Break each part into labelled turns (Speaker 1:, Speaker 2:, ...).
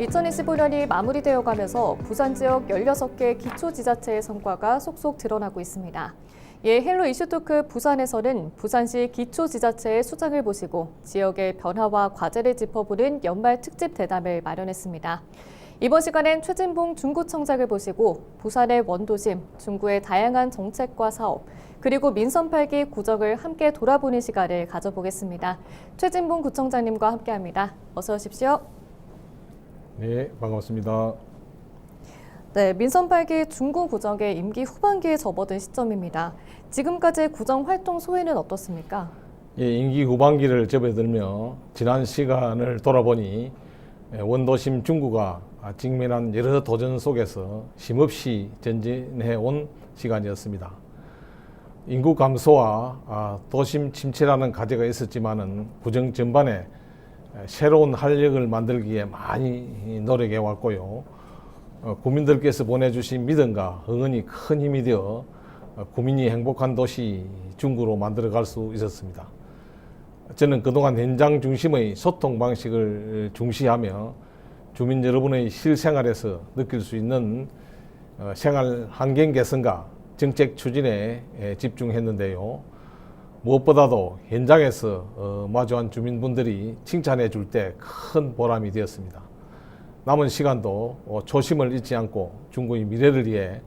Speaker 1: 2025년이 마무리되어 가면서 부산 지역 16개 기초지자체의 성과가 속속 드러나고 있습니다. 예, 헬로 이슈토크 부산에서는 부산시 기초지자체의 수장을 모시고 지역의 변화와 과제를 짚어보는 연말 특집 대담을 마련했습니다. 이번 시간엔 최진봉 중구청장을 모시고 부산의 원도심, 중구의 다양한 정책과 사업, 그리고 민선 8기 구정을 함께 돌아보는 시간을 가져보겠습니다. 최진봉 구청장님과 함께합니다. 어서 오십시오.
Speaker 2: 네, 반갑습니다.
Speaker 1: 네, 민선 8기 중구 구정의 임기 후반기에 접어든 시점입니다. 지금까지 구정 활동 소회는 어떻습니까?
Speaker 2: 예, 임기 후반기를 접어들며 지난 시간을 돌아보니 원도심 중구가 직면한 여러 도전 속에서 쉼없이 전진해온 시간이었습니다. 인구 감소와 도심 침체라는 과제가 있었지만은 구정 전반에 새로운 활력을 만들기에 많이 노력해 왔고요. 국민들께서 보내주신 믿음과 응원이 큰 힘이 되어 국민이 행복한 도시 중구로 만들어갈 수 있었습니다. 저는 그동안 현장 중심의 소통 방식을 중시하며 주민 여러분의 실생활에서 느낄 수 있는 생활 환경 개선과 정책 추진에 집중했는데요. 무엇보다도 현장에서 마주한 주민분들이 칭찬해 줄 때 큰 보람이 되었습니다. 남은 시간도 초심을 잊지 않고 중구의 미래를 위해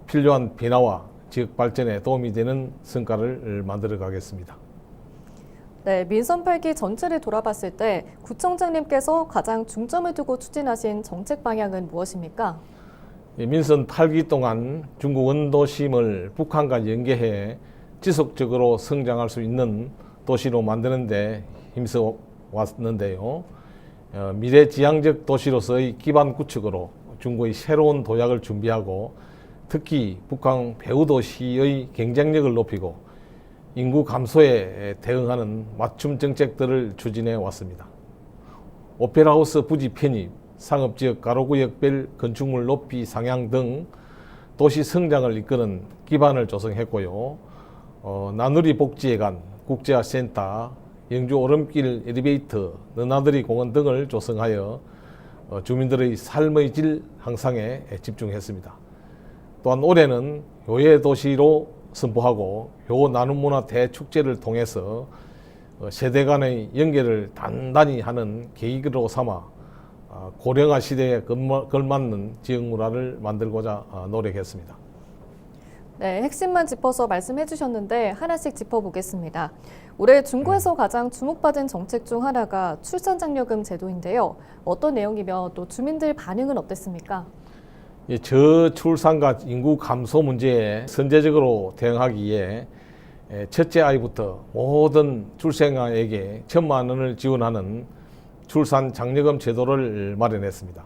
Speaker 2: 필요한 변화와 지역 발전에 도움이 되는 성과를 만들어 가겠습니다.
Speaker 1: 네, 민선 8기 전체를 돌아봤을 때 구청장님께서 가장 중점을 두고 추진하신 정책 방향은 무엇입니까?
Speaker 2: 민선 8기 동안 중구 원도심을 북한과 연계해 지속적으로 성장할 수 있는 도시로 만드는 데 힘써 왔는데요. 미래지향적 도시로서의 기반 구축으로 중구의 새로운 도약을 준비하고 특히 북한 배후도시의 경쟁력을 높이고 인구 감소에 대응하는 맞춤 정책들을 추진해 왔습니다. 오페라하우스 부지 편입, 상업지역 가로구역별 건축물 높이 상향 등 도시 성장을 이끄는 기반을 조성했고요. 나누리 복지회관, 국제화센터, 영주 오름길 엘리베이터, 너나들이 공원 등을 조성하여 주민들의 삶의 질 향상에 집중했습니다. 또한 올해는 효의 도시로 선포하고 효 나눔 문화 대축제를 통해서 세대 간의 연계를 단단히 하는 계기로 삼아 고령화 시대에 걸맞는 지역 문화를 만들고자 노력했습니다.
Speaker 1: 네, 핵심만 짚어서 말씀해 주셨는데 하나씩 짚어보겠습니다. 올해 중구에서 가장 주목받은 정책 중 하나가 출산장려금 제도인데요. 어떤 내용이며 또 주민들 반응은 어땠습니까?
Speaker 2: 예, 저출산과 인구 감소 문제에 선제적으로 대응하기 위해 첫째 아이부터 모든 출생아에게 1,000만 원을 지원하는 출산장려금 제도를 마련했습니다.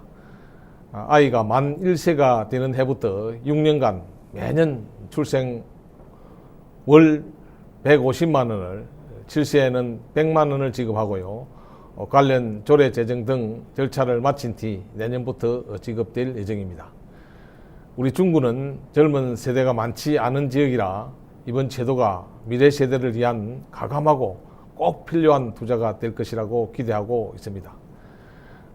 Speaker 2: 아이가 만 1세가 되는 해부터 6년간 매년 출생 월 150만 원을, 7세에는 100만 원을 지급하고요. 관련 조례 제정 등 절차를 마친 뒤 내년부터 지급될 예정입니다. 우리 중구는 젊은 세대가 많지 않은 지역이라 이번 제도가 미래 세대를 위한 가감하고 꼭 필요한 투자가 될 것이라고 기대하고 있습니다.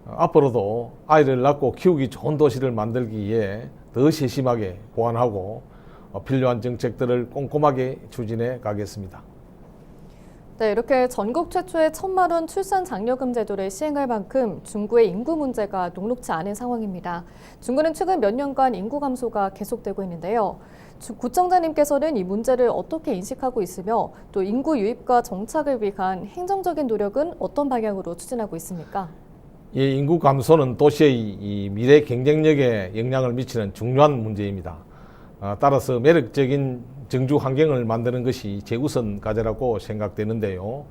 Speaker 2: 앞으로도 아이를 낳고 키우기 좋은 도시를 만들기 위해 더 세심하게 보완하고 필요한 정책들을 꼼꼼하게 추진해 가겠습니다.
Speaker 1: 네, 이렇게 전국 최초의 1,000만 원 출산 장려금 제도를 시행할 만큼 중구의 인구 문제가 녹록지 않은 상황입니다. 중구는 최근 몇 년간 인구 감소가 계속되고 있는데요. 구청장님께서는 이 문제를 어떻게 인식하고 있으며 또 인구 유입과 정착을 위한 행정적인 노력은 어떤 방향으로 추진하고 있습니까?
Speaker 2: 이 인구 감소는 도시의 미래 경쟁력에 영향을 미치는 중요한 문제입니다. 따라서 매력적인 정주 환경을 만드는 것이 최우선 과제라고 생각되는데요.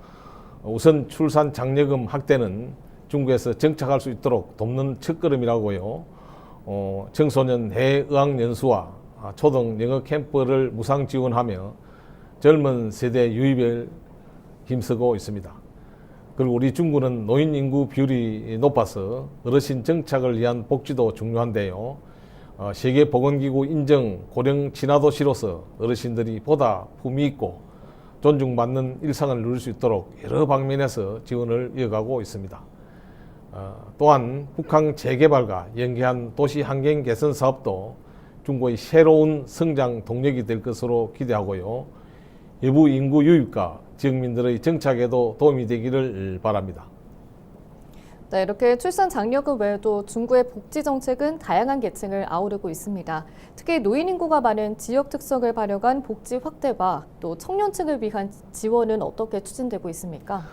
Speaker 2: 우선 출산 장려금 확대는 중구에서 정착할 수 있도록 돕는 첫걸음이라고요. 청소년 해의학 연수와 초등 영어 캠프를 무상 지원하며 젊은 세대 유입을 힘쓰고 있습니다. 그리고 우리 중구는 노인 인구 비율이 높아서 어르신 정착을 위한 복지도 중요한데요. 세계보건기구 인정 고령 친화도시로서 어르신들이 보다 품위 있고 존중받는 일상을 누릴 수 있도록 여러 방면에서 지원을 이어가고 있습니다. 또한 북한 재개발과 연계한 도시 환경 개선 사업도 중국의 새로운 성장 동력이 될 것으로 기대하고요. 외부 인구 유입과 지역민들의 정착에도 도움이 되기를 바랍니다.
Speaker 1: 네, 이렇게 출산 장려금 외에도 중구의 복지 정책은 다양한 계층을 아우르고 있습니다. 특히 노인 인구가 많은 지역 특성을 반영한 복지 확대와 또 청년층을 위한 지원은 어떻게 추진되고 있습니까?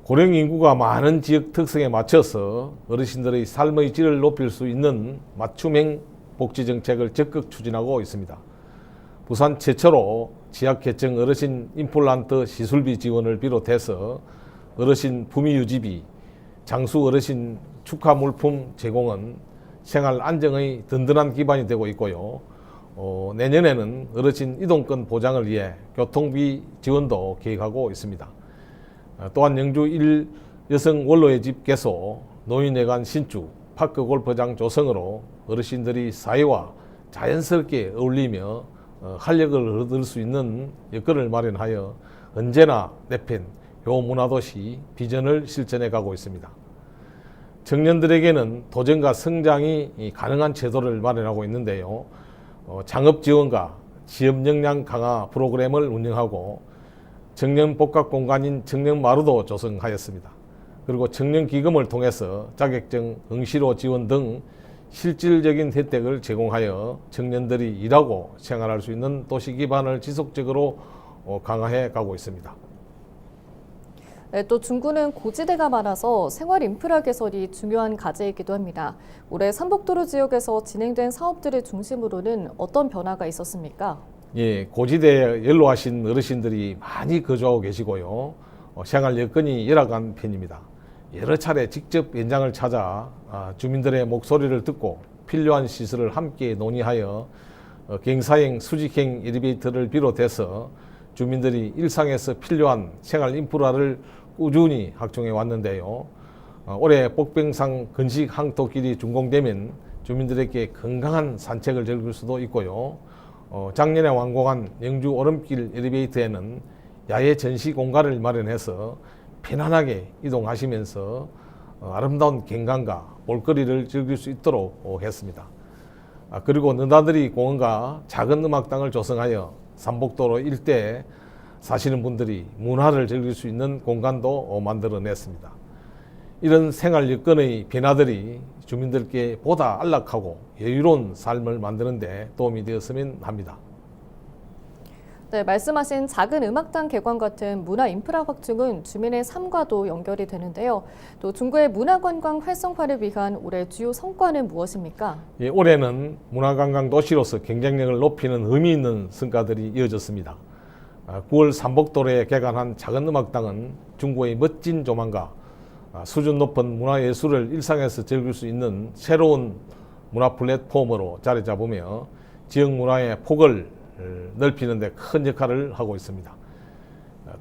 Speaker 2: 고령 인구가 많은 지역 특성에 맞춰서 어르신들의 삶의 질을 높일 수 있는 맞춤형 복지 정책을 적극 추진하고 있습니다. 부산 최초로 취약계층 어르신 임플란트 시술비 지원을 비롯해서 어르신 부미 유지비, 장수 어르신 축하 물품 제공은 생활 안정의 든든한 기반이 되고 있고요. 내년에는 어르신 이동권 보장을 위해 교통비 지원도 계획하고 있습니다. 또한 영주 1 여성 원로의 집 개소, 노인회관 신축, 파크 골프장 조성으로 어르신들이 사회와 자연스럽게 어울리며 활력을 얻을 수 있는 여건을 마련하여 언제나 내편 효문화도시 비전을 실천해 가고 있습니다. 청년들에게는 도전과 성장이 가능한 제도를 마련하고 있는데요. 창업 지원과 취업 역량 강화 프로그램을 운영하고 청년 복합 공간인 청년마루도 조성하였습니다. 그리고 청년기금을 통해서 자격증 응시로 지원 등 실질적인 혜택을 제공하여 청년들이 일하고 생활할 수 있는 도시 기반을 지속적으로 강화해 가고 있습니다.
Speaker 1: 네, 또 중구는 고지대가 많아서 생활 인프라 개선이 중요한 과제이기도 합니다. 올해 삼복도로 지역에서 진행된 사업들을 중심으로는 어떤 변화가 있었습니까?
Speaker 2: 예, 고지대에 연로하신 어르신들이 많이 거주하고 계시고요. 생활 여건이 열악한 편입니다. 여러 차례 직접 현장을 찾아 주민들의 목소리를 듣고 필요한 시설을 함께 논의하여 경사형, 수직형 엘리베이터를 비롯해서 주민들이 일상에서 필요한 생활 인프라를 꾸준히 확충해 왔는데요. 올해 복병상 건식 항토길이 준공되면 주민들에게 건강한 산책을 즐길 수도 있고요. 작년에 완공한 영주 오름길 엘리베이터에는 야외 전시 공간을 마련해서 편안하게 이동하시면서 아름다운 경관과 볼거리를 즐길 수 있도록 했습니다. 그리고 너나들이 공원과 작은 음악당을 조성하여 삼복도로 일대에 사시는 분들이 문화를 즐길 수 있는 공간도 만들어냈습니다. 이런 생활 여건의 변화들이 주민들께 보다 안락하고 여유로운 삶을 만드는 데 도움이 되었으면 합니다.
Speaker 1: 네, 말씀하신 작은 음악당 개관 같은 문화 인프라 확충은 주민의 삶과도 연결이 되는데요. 또 중구의 문화관광 활성화를 위한 올해 주요 성과는 무엇입니까?
Speaker 2: 예, 올해는 문화관광 도시로서 경쟁력을 높이는 의미 있는 성과들이 이어졌습니다. 9월 삼복도로에 개관한 작은 음악당은 중구의 멋진 조망과 수준 높은 문화예술을 일상에서 즐길 수 있는 새로운 문화 플랫폼으로 자리 잡으며 지역 문화의 폭을 넓히는 데 큰 역할을 하고 있습니다.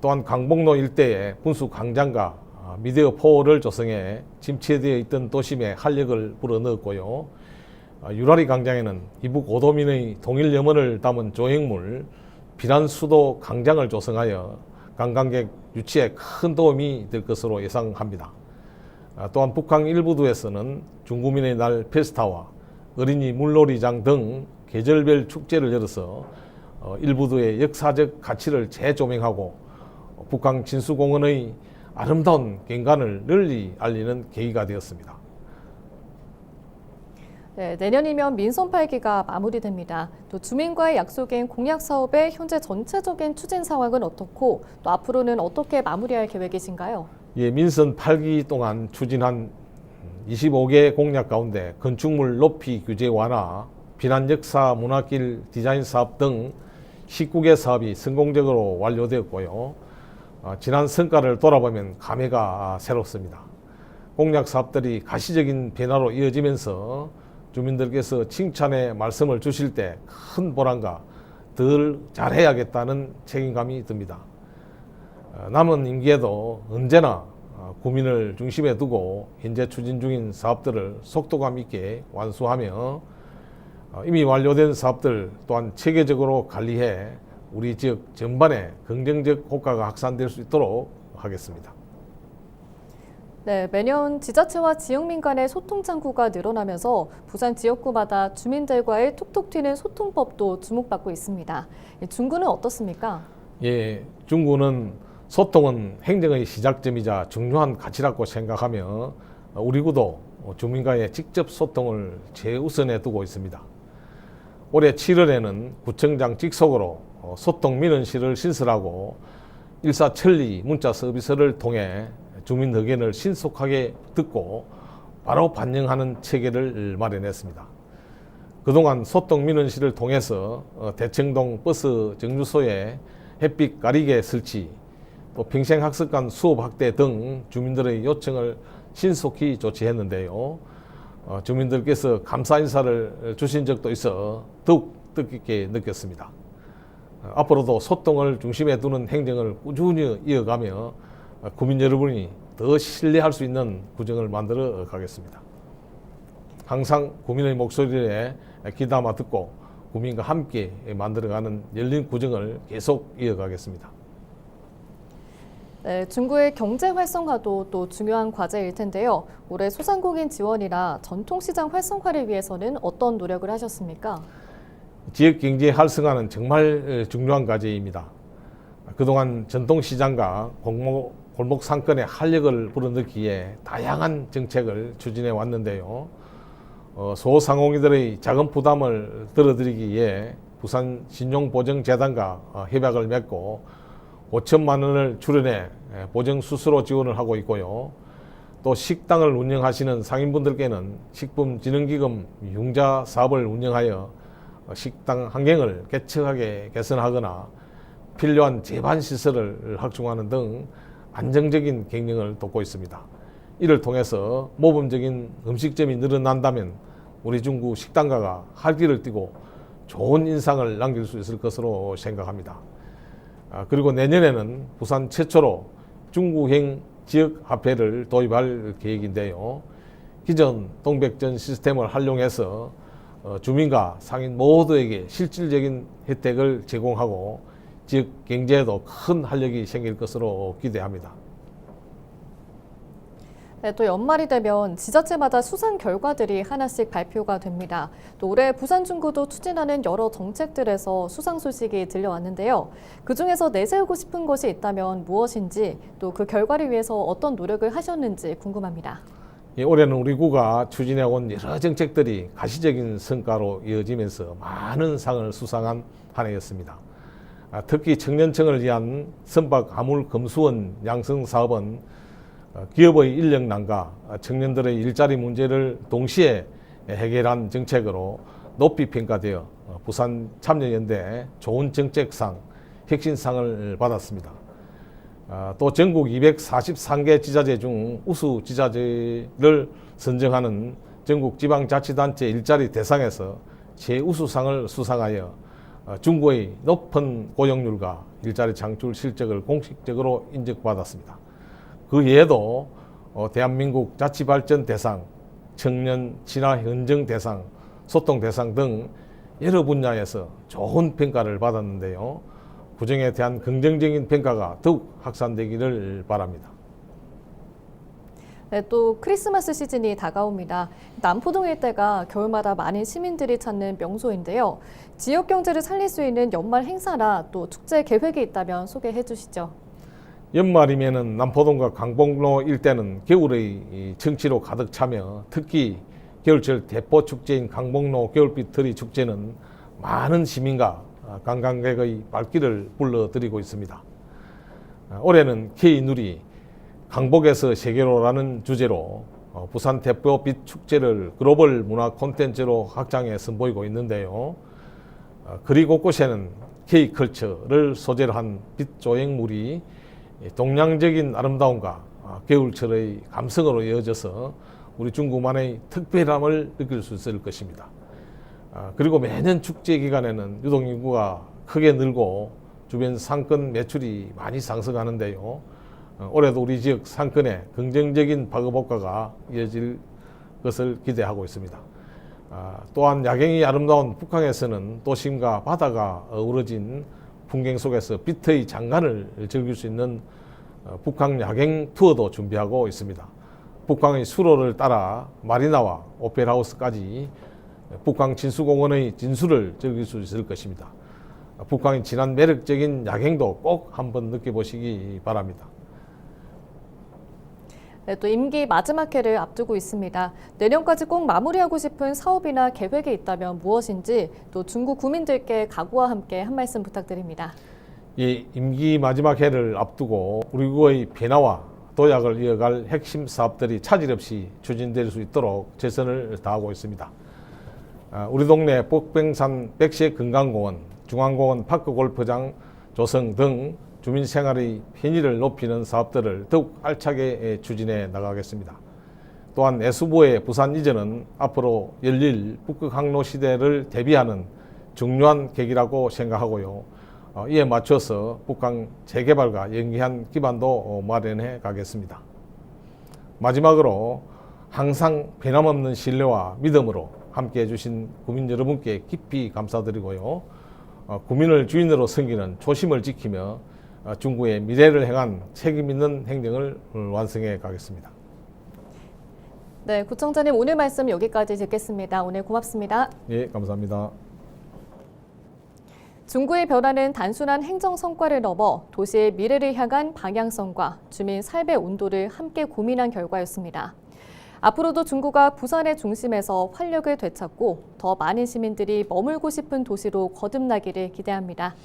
Speaker 2: 또한 강북로 일대에 분수 광장과 미디어 포를 조성해 침체되어 있던 도심에 활력을 불어넣었고요. 유라리 광장에는 이북 오도민의 통일 염원을 담은 조형물 비난수도 광장을 조성하여 관광객 유치에 큰 도움이 될 것으로 예상합니다. 또한 북한 일부도에서는 중구민의 날 페스타와 어린이 물놀이장 등 계절별 축제를 열어서 일부도의 역사적 가치를 재조명하고 북한 진수공원의 아름다운 경관을 널리 알리는 계기가 되었습니다.
Speaker 1: 네, 내년이면 민선 8기가 마무리됩니다. 또 주민과의 약속인 공약 사업의 현재 전체적인 추진 상황은 어떻고 또 앞으로는 어떻게 마무리할 계획이신가요?
Speaker 2: 예, 민선 8기 동안 추진한 25개 공약 가운데 건축물 높이 규제 완화, 비난 역사 문화길 디자인 사업 등 19개 사업이 성공적으로 완료되었고요. 지난 성과를 돌아보면 감회가 새롭습니다. 공약 사업들이 가시적인 변화로 이어지면서 주민들께서 칭찬의 말씀을 주실 때 큰 보람과 덜 잘해야겠다는 책임감이 듭니다. 남은 임기에도 언제나 구민을 중심에 두고 현재 추진 중인 사업들을 속도감 있게 완수하며 이미 완료된 사업들 또한 체계적으로 관리해 우리 지역 전반에 긍정적 효과가 확산될 수 있도록 하겠습니다.
Speaker 1: 네, 매년 지자체와 지역민 간의 소통 창구가 늘어나면서 부산 지역구마다 주민들과의 톡톡 튀는 소통법도 주목받고 있습니다. 중구는 어떻습니까?
Speaker 2: 예, 중구는 소통은 행정의 시작점이자 중요한 가치라고 생각하며 우리 구도 주민과의 직접 소통을 최우선에 두고 있습니다. 올해 7월에는 구청장 직속으로 소통 민원실을 신설하고 일사천리 문자 서비스를 통해 주민 의견을 신속하게 듣고 바로 반영하는 체계를 마련했습니다. 그동안 소통 민원실을 통해서 대청동 버스 정류소에 햇빛 가리개 설치, 또 평생학습관 수업 확대 등 주민들의 요청을 신속히 조치했는데요. 주민들께서 감사 인사를 주신 적도 있어 더욱 뜻깊게 느꼈습니다. 앞으로도 소통을 중심에 두는 행정을 꾸준히 이어가며 구민 여러분이 더 신뢰할 수 있는 구정을 만들어 가겠습니다. 항상 구민의 목소리에 귀담아 듣고 구민과 함께 만들어가는 열린 구정을 계속 이어가겠습니다.
Speaker 1: 네, 중구의 경제 활성화도 또 중요한 과제일 텐데요. 올해 소상공인 지원이나 전통시장 활성화를 위해서는 어떤 노력을 하셨습니까?
Speaker 2: 지역 경제 활성화는 정말 중요한 과제입니다. 그동안 전통시장과 골목 상권의 활력을 불어넣기에 다양한 정책을 추진해 왔는데요. 소상공인들의 자금 부담을 덜어드리기 위해 부산 신용보증재단과 협약을 맺고 5천만 원을 출연해 보증수수료 지원을 하고 있고요. 또 식당을 운영하시는 상인분들께는 식품진흥기금 융자 사업을 운영하여 식당 환경을 개척하게 개선하거나 필요한 제반시설을 확충하는 등 안정적인 경영을 돕고 있습니다. 이를 통해서 모범적인 음식점이 늘어난다면 우리 중구 식당가가 활기를 띠고 좋은 인상을 남길 수 있을 것으로 생각합니다. 그리고 내년에는 부산 최초로 중구형 지역화폐를 도입할 계획인데요. 기존 동백전 시스템을 활용해서 주민과 상인 모두에게 실질적인 혜택을 제공하고 지역 경제에도 큰 활력이 생길 것으로 기대합니다.
Speaker 1: 네, 또 연말이 되면 지자체마다 수상 결과들이 하나씩 발표가 됩니다. 또 올해 부산 중구도 추진하는 여러 정책들에서 수상 소식이 들려왔는데요. 그중에서 내세우고 싶은 것이 있다면 무엇인지 또 그 결과를 위해서 어떤 노력을 하셨는지 궁금합니다.
Speaker 2: 예, 올해는 우리 구가 추진해온 여러 정책들이 가시적인 성과로 이어지면서 많은 상을 수상한 한 해였습니다. 특히 청년층을 위한 선박 화물 검수원 양성 사업은 기업의 인력난과 청년들의 일자리 문제를 동시에 해결한 정책으로 높이 평가되어 부산 참여연대 좋은 정책상, 혁신상을 받았습니다. 또 전국 243개 지자체 중 우수 지자체를 선정하는 전국 지방자치단체 일자리 대상에서 최우수상을 수상하여 중구의 높은 고용률과 일자리 창출 실적을 공식적으로 인정받았습니다. 그 외에도 대한민국 자치발전 대상, 청년 친화 현정 대상, 소통 대상 등 여러 분야에서 좋은 평가를 받았는데요. 구정에 대한 긍정적인 평가가 더욱 확산되기를 바랍니다.
Speaker 1: 네, 또 크리스마스 시즌이 다가옵니다. 남포동 일대가 겨울마다 많은 시민들이 찾는 명소인데요. 지역 경제를 살릴 수 있는 연말 행사나 또 축제 계획이 있다면 소개해 주시죠.
Speaker 2: 연말이면은 남포동과 강북로 일대는 겨울의 정취로 가득 차며 특히 겨울철 대포 축제인 강북로 겨울빛 들이 축제는 많은 시민과 관광객의 발길을 불러들이고 있습니다. 올해는 K누리 강북에서 세계로라는 주제로 부산 대포빛 축제를 글로벌 문화 콘텐츠로 확장해 선보이고 있는데요. 거리 곳곳에는 K컬처를 소재로 한 빛 조형물이 동양적인 아름다움과 겨울철의 감성으로 이어져서 우리 중구만의 특별함을 느낄 수 있을 것입니다. 그리고 매년 축제 기간에는 유동인구가 크게 늘고 주변 상권 매출이 많이 상승하는데요. 올해도 우리 지역 상권에 긍정적인 파급 효과가 이어질 것을 기대하고 있습니다. 또한 야경이 아름다운 북한에서는 도심과 바다가 어우러진 풍경 속에서 빛의 장관을 즐길 수 있는 북한 야경 투어도 준비하고 있습니다. 북광의 수로를 따라 마리나와 오페라하우스까지 북광 진수공원의 진수를 즐길 수 있을 것입니다. 북광의 진한 매력적인 야경도 꼭 한번 느껴보시기 바랍니다.
Speaker 1: 네, 또 임기 마지막 해를 앞두고 있습니다. 내년까지 꼭 마무리하고 싶은 사업이나 계획이 있다면 무엇인지 또 중구 구민들께 각오와 함께 한 말씀 부탁드립니다.
Speaker 2: 이 임기 마지막 해를 앞두고 우리 국의 변화와 도약을 이어갈 핵심 사업들이 차질 없이 추진될 수 있도록 최선을 다하고 있습니다. 우리 동네 북뱅산 백시의 건강공원, 중앙공원 파크골프장 조성 등 주민 생활의 편의를 높이는 사업들을 더욱 알차게 추진해 나가겠습니다. 또한 내수부의 부산 이전은 앞으로 열릴 북극 항로 시대를 대비하는 중요한 계기라고 생각하고요. 이에 맞춰서 북광 재개발과 연계한 기반도 마련해 가겠습니다. 마지막으로 항상 변함없는 신뢰와 믿음으로 함께해 주신 구민 여러분께 깊이 감사드리고요. 구민을 주인으로 섬기는 초심을 지키며 중구의 미래를 향한 책임 있는 행정을 완성해 가겠습니다.
Speaker 1: 네, 구청장님 오늘 말씀 여기까지 듣겠습니다. 오늘 고맙습니다.
Speaker 2: 예, 감사합니다.
Speaker 1: 중구의 변화는 단순한 행정 성과를 넘어 도시의 미래를 향한 방향성과 주민 삶의 온도를 함께 고민한 결과였습니다. 앞으로도 중구가 부산의 중심에서 활력을 되찾고 더 많은 시민들이 머물고 싶은 도시로 거듭나기를 기대합니다.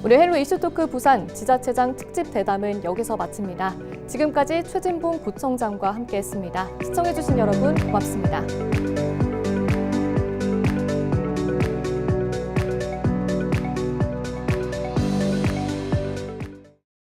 Speaker 1: 오늘 헬로 이슈토크 부산 지자체장 특집 대담은 여기서 마칩니다. 지금까지 최진봉 구청장과 함께했습니다. 시청해주신 여러분 고맙습니다.